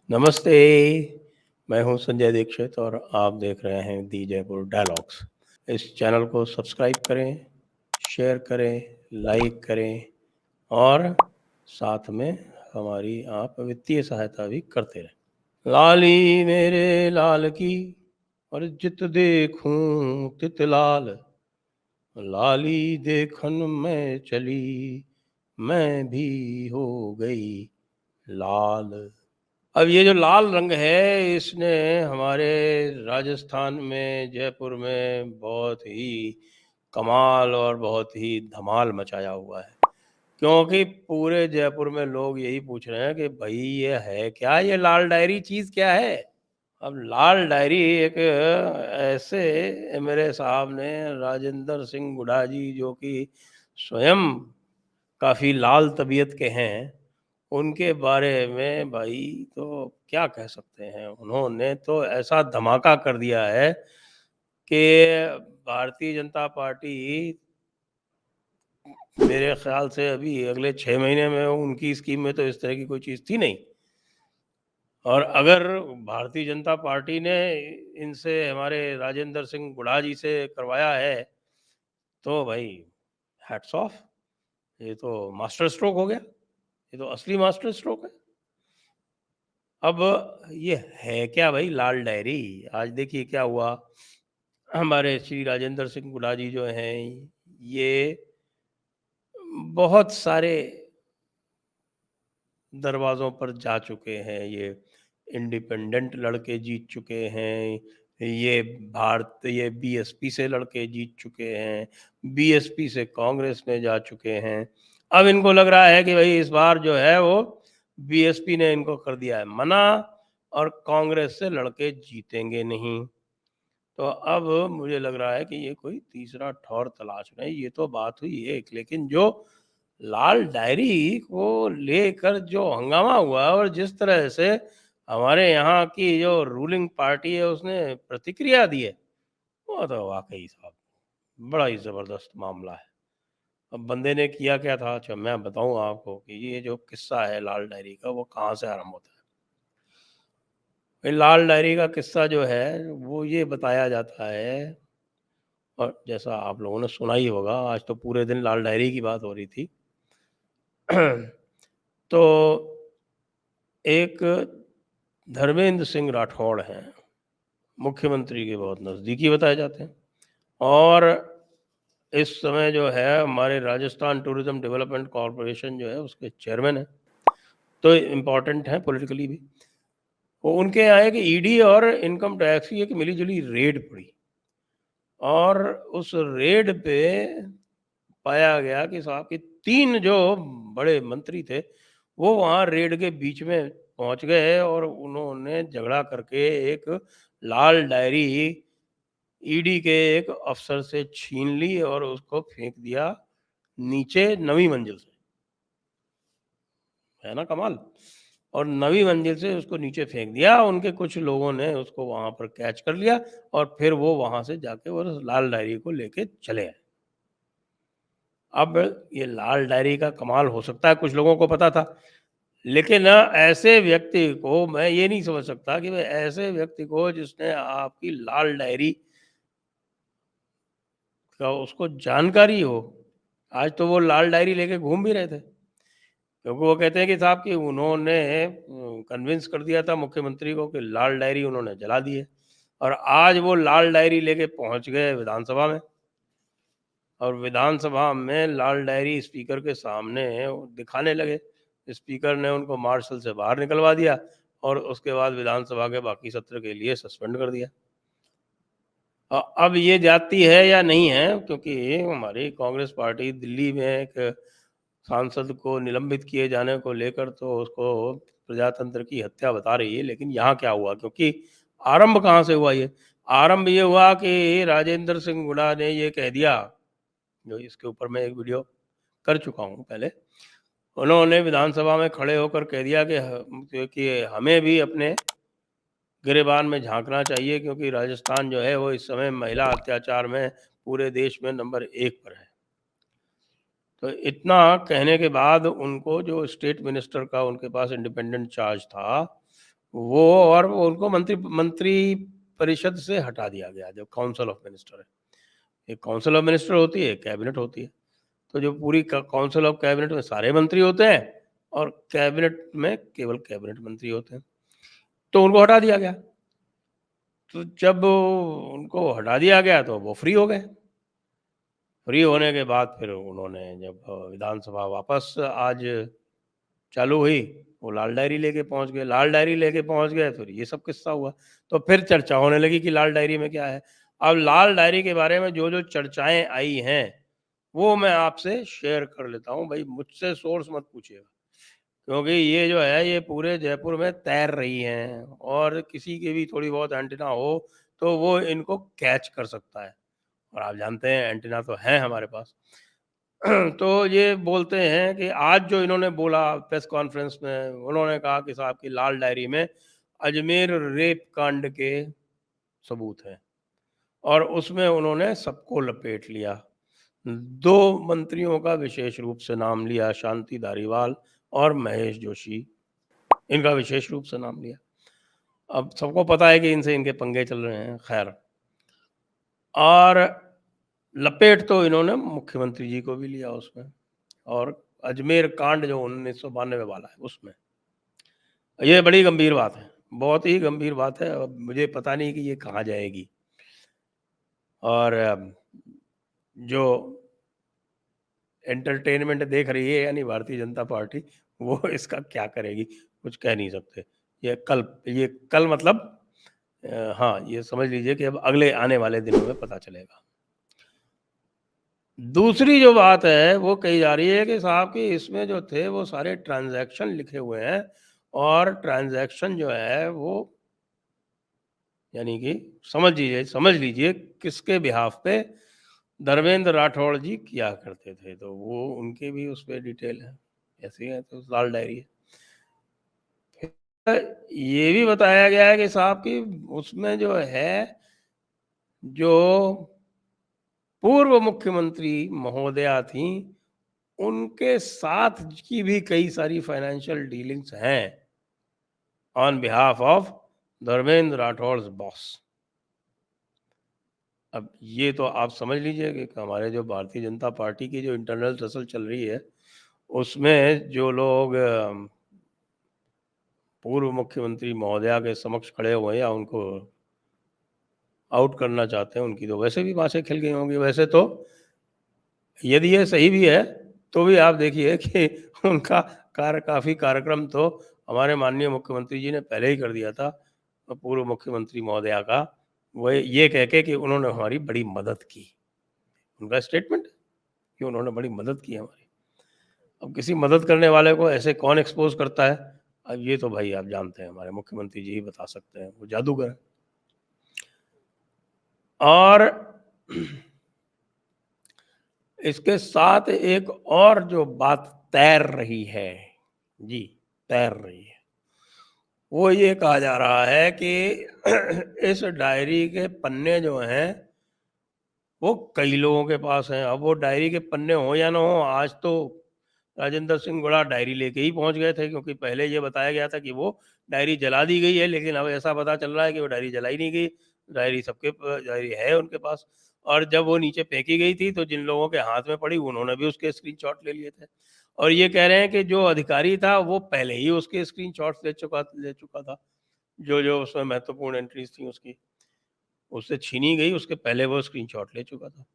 नमस्ते, मैं हूँ संजय दीक्षित और आप देख रहे हैं दी जयपुर डायलॉग्स। इस चैनल को सब्सक्राइब करें, शेयर करें, लाइक करें और साथ में हमारी आप वित्तीय सहायता भी करते रहें। लाली मेरे लाल की और जित देखूं तित लाल, लाली देखन में चली, मैं भी हो गई लाल। अब ये जो लाल रंग है इसने हमारे राजस्थान में, जयपुर में बहुत ही कमाल और बहुत ही धमाल मचाया हुआ है, क्योंकि पूरे जयपुर में लोग यही पूछ रहे हैं कि भाई ये है क्या, ये लाल डायरी चीज़ क्या है। अब लाल डायरी एक ऐसे मेरे साहब ने राजेंद्र सिंह गुढ़ा जी, जो कि स्वयं काफ़ी लाल तबीयत के हैं, उनके बारे में भाई तो क्या कह सकते हैं। उन्होंने तो ऐसा धमाका कर दिया है कि भारतीय जनता पार्टी, मेरे ख्याल से अभी अगले 6 महीने में उनकी स्कीम में तो इस तरह की कोई चीज़ थी नहीं। और अगर भारतीय जनता पार्टी ने इनसे, हमारे राजेंद्र सिंह गुढ़ा जी से करवाया है, तो भाई हैट्स ऑफ। ये तो मास्टर स्ट्रोक हो गया, ये तो असली मास्टर स्ट्रोक है। अब ये है क्या भाई लाल डायरी? आज देखिए क्या हुआ। हमारे श्री राजेंद्र सिंह गुढ़ा जी जो हैं, ये बहुत सारे दरवाज़ों पर जा चुके हैं। ये इंडिपेंडेंट लड़के जीत चुके हैं, ये बीएसपी से लड़के जीत चुके हैं, बीएसपी से कांग्रेस में जा चुके हैं। अब इनको लग रहा है कि भाई इस बार जो है वो बीएसपी ने इनको कर दिया है मना और कांग्रेस से लड़के जीतेंगे नहीं। तो अब मुझे लग रहा है कि ये कोई तीसरा ठौर तलाश रहे हैं। ये तो बात हुई एक, लेकिन जो लाल डायरी को लेकर जो हंगामा हुआ और जिस तरह से हमारे यहाँ की जो रूलिंग पार्टी है उसने प्रतिक्रिया दी है, वो तो वाकई साहब बड़ा ही ज़बरदस्त मामला है। अब बंदे ने किया क्या था, अच्छा मैं बताऊँ आपको कि ये जो किस्सा है लाल डायरी का, वो कहाँ से आरंभ होता है। भाई लाल डायरी का किस्सा जो है वो ये बताया जाता है, और जैसा आप लोगों ने सुना ही होगा, आज तो पूरे दिन लाल डायरी की बात हो रही थी। तो एक धर्मेंद्र सिंह राठौड़ हैं, मुख्यमंत्री के बहुत नज़दीकी बताए जाते हैं, और इस समय जो है हमारे राजस्थान टूरिज्म डेवलपमेंट कॉरपोरेशन जो है उसके चेयरमैन हैं, तो इम्पोर्टेंट हैं पॉलिटिकली भी। वो उनके यहाँ एक ईडी और इनकम टैक्स की एक मिली-जुली रेड पड़ी, और उस रेड पे पाया गया कि साहब कि 3 जो बड़े मंत्री थे, वो वहाँ रेड के बीच में पहुँच गए और उन्होंने झगड़ा करके एक लाल डायरी ईडी के एक अफ़सर से छीन ली और उसको फेंक दिया नीचे 9वीं मंजिल से। है ना कमाल? और 9वीं मंजिल से उसको नीचे फेंक दिया। उनके कुछ लोगों ने उसको वहाँ पर कैच कर लिया और फिर वो वहाँ से जाके उस लाल डायरी को लेके चले आए। अब ये लाल डायरी का कमाल हो सकता है कुछ लोगों को पता था, लेकिन ऐसे व्यक्ति को मैं ये नहीं समझ सकता कि भाई ऐसे व्यक्ति को जिसने आपकी लाल डायरी का उसको जानकारी हो, आज तो वो लाल डायरी लेके घूम भी रहे थे। क्योंकि वो कहते हैं कि साहब कि उन्होंने कन्विंस कर दिया था मुख्यमंत्री को कि लाल डायरी उन्होंने जला दी है, और आज वो लाल डायरी लेके पहुँच गए विधानसभा में, और विधानसभा में लाल डायरी स्पीकर के सामने वो दिखाने लगे। स्पीकर ने उनको मार्शल से बाहर निकलवा दिया और उसके बाद विधानसभा के बाकी सत्र के लिए सस्पेंड कर दिया। अब ये जाती है या नहीं है, क्योंकि हमारी कांग्रेस पार्टी दिल्ली में एक सांसद को निलंबित किए जाने को लेकर तो उसको प्रजातंत्र की हत्या बता रही है, लेकिन यहाँ क्या हुआ, क्योंकि आरंभ कहाँ से हुआ ये? आरंभ ये हुआ कि राजेंद्र सिंह हुड्डा ने ये कह दिया, जो इसके ऊपर मैं एक वीडियो कर चुका हूँ पहले। उन्होंने विधानसभा में खड़े होकर कह दिया कि हमें भी अपने गिरेबान में झाँकना चाहिए, क्योंकि राजस्थान जो है वो इस समय महिला अत्याचार में पूरे देश में नंबर 1 पर है। तो इतना कहने के बाद उनको जो स्टेट मिनिस्टर का उनके पास इंडिपेंडेंट चार्ज था, वो और उनको मंत्री परिषद से हटा दिया गया, जो काउंसिल ऑफ मिनिस्टर है। एक काउंसिल ऑफ मिनिस्टर होती है, कैबिनेट होती है। तो जो पूरी काउंसिल ऑफ कैबिनेट में सारे मंत्री होते हैं और कैबिनेट में केवल कैबिनेट मंत्री होते हैं, तो उनको हटा दिया गया। तो जब उनको हटा दिया गया तो वो फ्री हो गए। फ्री होने के बाद फिर उन्होंने जब विधानसभा वापस आज चालू हुई, वो लाल डायरी लेके पहुंच गए। लाल डायरी लेके पहुंच गए तो ये सब किस्सा हुआ। तो फिर चर्चा होने लगी कि लाल डायरी में क्या है। अब लाल डायरी के बारे में जो जो चर्चाएं आई हैं वो मैं आपसे शेयर कर लेता हूँ। भाई मुझसे सोर्स मत पूछिएगा, क्योंकि ये जो है ये पूरे जयपुर में तैर रही हैं और किसी के भी थोड़ी बहुत एंटीना हो तो वो इनको कैच कर सकता है। और आप जानते हैं एंटीना तो है हमारे पास। तो ये बोलते हैं कि आज जो इन्होंने बोला प्रेस कॉन्फ्रेंस में, उन्होंने कहा कि साहब की लाल डायरी में अजमेर रेप कांड के सबूत हैं और उसमें उन्होंने सबको लपेट लिया। 2 मंत्रियों का विशेष रूप से नाम लिया, शांति धारीवाल और महेश जोशी, इनका विशेष रूप से नाम लिया। अब सबको पता है कि इनसे इनके पंगे चल रहे हैं, खैर। और लपेट तो इन्होंने मुख्यमंत्री जी को भी लिया उसमें, और अजमेर कांड जो 1992 वाला है उसमें। ये बड़ी गंभीर बात है, बहुत ही गंभीर बात है। अब मुझे पता नहीं कि ये कहाँ जाएगी और जो एंटरटेनमेंट देख रही है यानी भारतीय जनता पार्टी, वो इसका क्या करेगी कुछ कह नहीं सकते। ये कल मतलब हाँ, ये समझ लीजिए कि अब अगले आने वाले दिनों में पता चलेगा। दूसरी जो बात है वो कही जा रही है कि साहब कि इसमें जो थे वो सारे ट्रांजैक्शन लिखे हुए हैं और ट्रांजैक्शन जो है वो यानी कि समझ लीजिए किसके बिहाफ पे धर्मेंद्र राठौड़ जी किया करते थे, तो वो उनके भी उस पे डिटेल है, ऐसे ही है तो लाल डायरी है। ये भी बताया गया है कि साहब कि उसमें जो है जो पूर्व मुख्यमंत्री महोदया थी उनके साथ की भी कई सारी फाइनेंशियल डीलिंग्स हैं on behalf of Dharmendra Rathore boss. अब ये तो आप समझ लीजिए कि हमारे जो भारतीय जनता पार्टी की जो इंटरनल रसल चल रही है उसमें जो लोग पूर्व मुख्यमंत्री महोदया के समक्ष खड़े हुए हैं या उनको आउट करना चाहते हैं, उनकी तो वैसे भी बातें खिल गई होंगी। वैसे तो यदि ये सही भी है तो भी आप देखिए कि उनका काफ़ी कार्यक्रम तो हमारे माननीय मुख्यमंत्री जी ने पहले ही कर दिया था, पूर्व मुख्यमंत्री महोदया का, वो ये कह के कि उन्होंने हमारी बड़ी मदद की। उनका स्टेटमेंट कि उन्होंने बड़ी मदद की हमारी। अब किसी मदद करने वाले को ऐसे कौन एक्सपोज करता है? अब ये तो भाई आप जानते हैं हमारे मुख्यमंत्री जी ही बता सकते हैं, वो जादूगर है। और इसके साथ एक और जो बात तैर रही है, जी तैर रही है, वो ये कहा जा रहा है कि इस डायरी के पन्ने जो हैं वो कई लोगों के पास हैं। अब वो डायरी के पन्ने हो या ना हो, आज तो राजेंद्र सिंह गुड़ा डायरी लेके ही पहुंच गए थे, क्योंकि पहले ये बताया गया था कि वो डायरी जला दी गई है, लेकिन अब ऐसा पता चल रहा है कि वो डायरी जलाई नहीं गई। डायरी है उनके पास। और जब वो नीचे फेंकी गई थी तो जिन लोगों के हाथ में पड़ी उन्होंने भी उसके स्क्रीनशॉट ले लिए थे, और ये कह रहे हैं कि जो अधिकारी था वो पहले ही उसके स्क्रीनशॉट्स ले चुका था। जो जो उसमें महत्वपूर्ण एंट्रीज थी उसकी, उससे छीनी गई, उसके पहले वो स्क्रीनशॉट ले चुका था।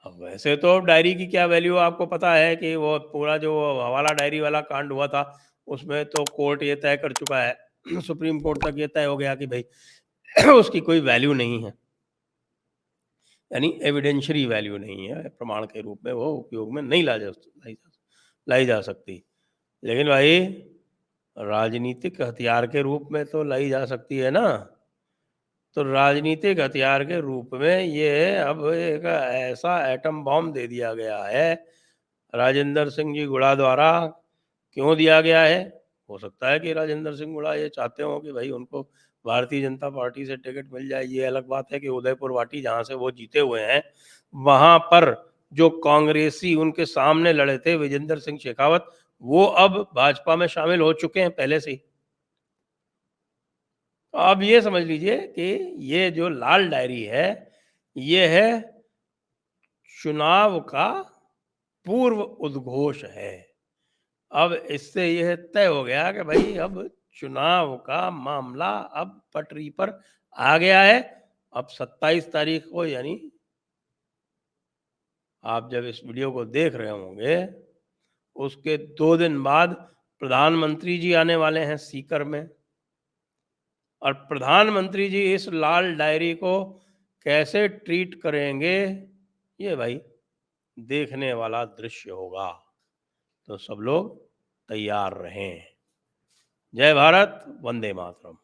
अब वैसे तो डायरी की क्या वैल्यू आपको पता है कि वो पूरा जो हवाला डायरी वाला कांड हुआ था उसमें तो कोर्ट ये तय कर चुका है सुप्रीम कोर्ट तक ये तय हो गया कि भाई उसकी कोई वैल्यू नहीं है, यानी एविडेंशरी वैल्यू नहीं है, प्रमाण के रूप में वो उपयोग में नहीं लाई जा सकती। लेकिन भाई राजनीतिक हथियार के रूप में तो लाई जा सकती है ना। तो राजनीतिक हथियार के रूप में ये अब एक ऐसा एटम बॉम्ब दे दिया गया है राजेंद्र सिंह जी गुड़ा द्वारा। क्यों दिया गया है? हो सकता है कि राजेंद्र सिंह गुड़ा ये चाहते हो कि भाई उनको भारतीय जनता पार्टी से टिकट मिल जाए। ये अलग बात है कि उदयपुर वाटी जहाँ से वो जीते हुए हैं वहां पर जो कांग्रेसी उनके सामने लड़े थे विजेंद्र सिंह शेखावत, वो अब भाजपा में शामिल हो चुके हैं पहले से ही। अब ये समझ लीजिए कि ये जो लाल डायरी है, ये है चुनाव का पूर्व उद्घोष है। अब इससे यह तय हो गया कि भाई अब चुनाव का मामला अब पटरी पर आ गया है। अब 27 तारीख को, यानी आप जब इस वीडियो को देख रहे होंगे, उसके 2 दिन बाद प्रधानमंत्री जी आने वाले हैं सीकर में, और प्रधानमंत्री जी इस लाल डायरी को कैसे ट्रीट करेंगे, ये भाई देखने वाला दृश्य होगा। तो सब लोग तैयार रहें। जय भारत, वंदे मातरम।